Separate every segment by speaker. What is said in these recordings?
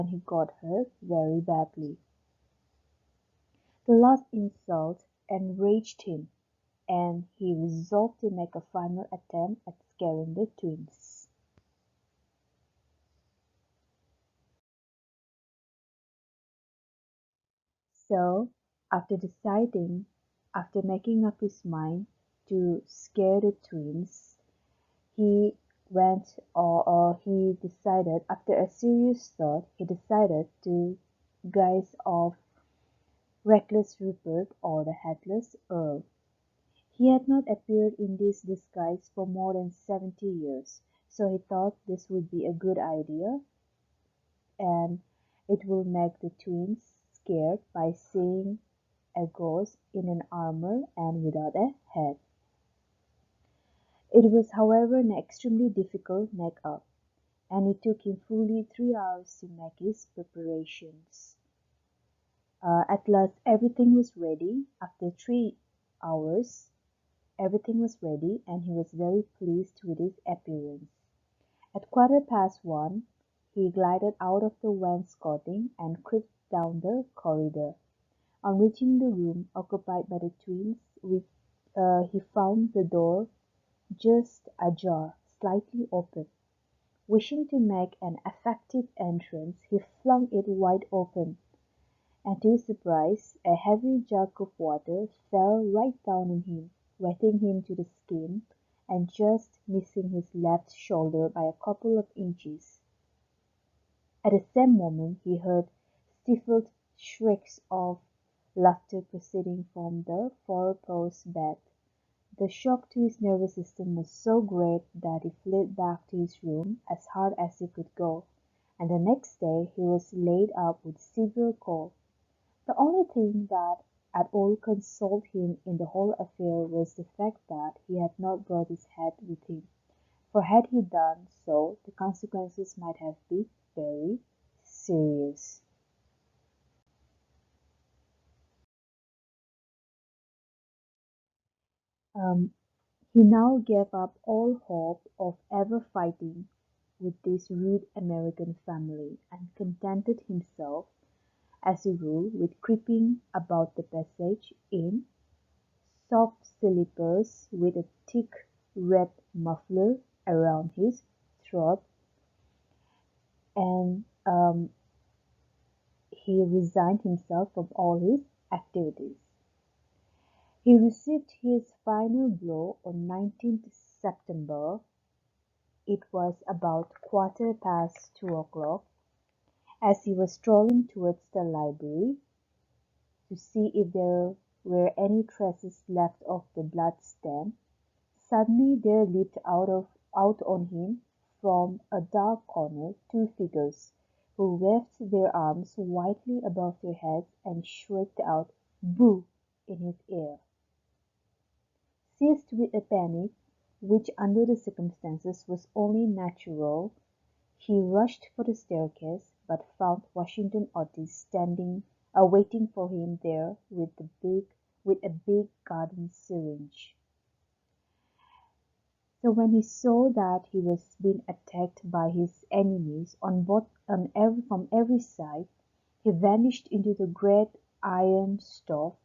Speaker 1: and he got hurt very badly. The last insult enraged him, and he resolved to make a final attempt at scaring the twins. So, after deciding, after making up his mind to scare the twins, he he decided, after a serious thought, he decided to guise off Reckless Rupert or the Headless Earl. He had not appeared in this disguise for more than 70 years, so he thought this would be a good idea, and it will make the twins scared by seeing a ghost in an armor and without a head. It was, however, an extremely difficult make-up, and it took him fully 3 hours to make his preparations. At last everything was ready. After 3 hours, everything was ready, and he was very pleased with his appearance. At 1:15, he glided out of the wainscoting and crept down the corridor. On reaching the room occupied by the twins, he found the door just ajar, slightly open. Wishing to make an effective entrance, he flung it wide open, and to his surprise, a heavy jug of water fell right down on him, wetting him to the skin and just missing his left shoulder by a couple of inches. At the same moment he heard stifled shrieks of laughter proceeding from the four-post bed. The shock to his nervous system was so great that he fled back to his room as hard as he could go, and the next day he was laid up with severe cold. The only thing that at all consoled him in the whole affair was the fact that he had not brought his hat with him, for had he done so the consequences might have been very serious. Um, he now gave up all hope of ever fighting with this rude American family, and contented himself, as a rule, with creeping about the passage in soft slippers with a thick red muffler around his throat, and he resigned himself from all his activities. He received his final blow on 19th September. It was about 2:15 as he was strolling towards the library to see if there were any traces left of the blood-stain. Suddenly there leaped out on him from a dark corner 2 figures, who waved their arms wildly above their heads and shrieked out "Boo!" in his ear. Seized with a panic, which under the circumstances was only natural, he rushed for the staircase, but found Washington Otis standing waiting for him there with a big garden syringe. So when he saw that he was being attacked by his enemies from every side, he vanished into the great iron stove,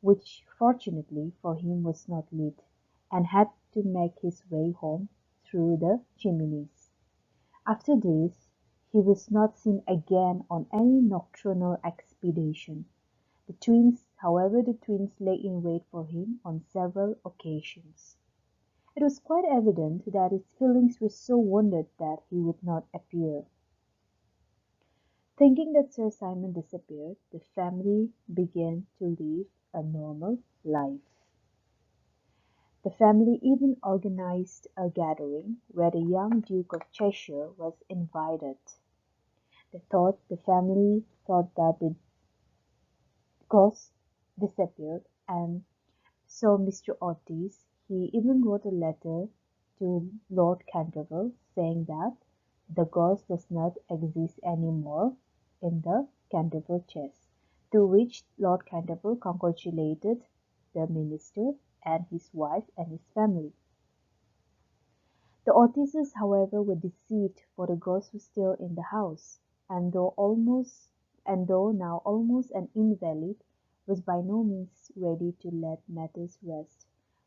Speaker 1: which fortunately for him was not lit, and had to make his way home through the chimneys. After this he was not seen again on any nocturnal expedition. The twins lay in wait for him on several occasions. It was quite evident that his feelings were so wounded that he would not appear. Thinking that Sir Simon disappeared, the family began to live a normal life. The family even organized a gathering where the young Duke of Cheshire was invited. The family thought that the ghost disappeared, and so Mr. Otis, he even wrote a letter to Lord Canterville saying that the ghost does not exist any more in the Canterville chest, to which Lord Canterville congratulated the minister and his wife and his family. The Otises, however, were deceived, for the ghost was still in the house, and though now almost an invalid, was by no means ready to let matters rest,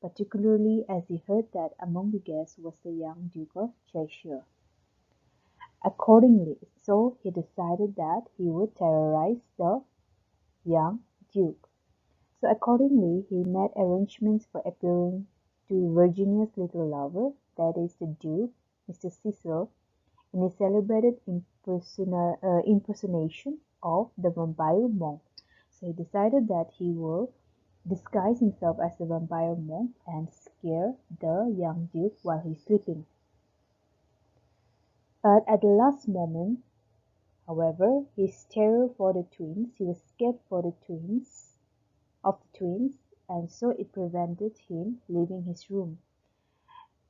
Speaker 1: particularly as he heard that among the guests was the young Duke of Cheshire. Accordingly, so he decided that he would terrorize the young Duke. So accordingly, he made arrangements for appearing to Virginia's little lover, that is the Duke, Mr. Cecil, in a celebrated impersonation of the vampire monk. So he decided that he will disguise himself as the vampire monk and scare the young Duke while he's sleeping. But at the last moment, however, his terror for the twins, he was scared for the twins, and so it prevented him leaving his room.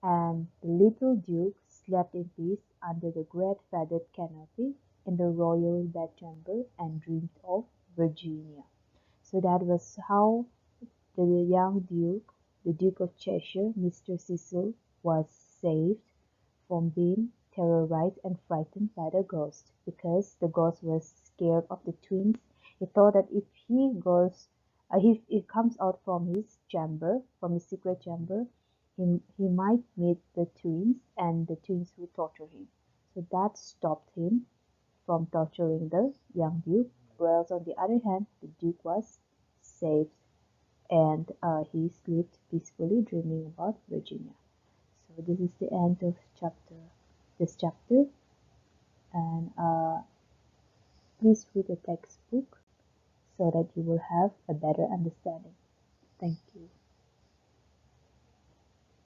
Speaker 1: And the little Duke slept in peace under the great feathered canopy in the royal bedchamber and dreamed of Virginia. So that was how the young Duke, the Duke of Cheshire, Mr. Cecil, was saved from being terrorized and frightened by the ghost, because the ghost was scared of the twins. He thought that if he comes out from his chamber, from his secret chamber, he might meet the twins, and the twins would torture him. So that stopped him from torturing the young Duke. Whereas on the other hand, the Duke was saved, and he slept peacefully, dreaming about Virginia. So this is the end of this chapter, and please read the textbook so that you will have a better understanding. Thank you.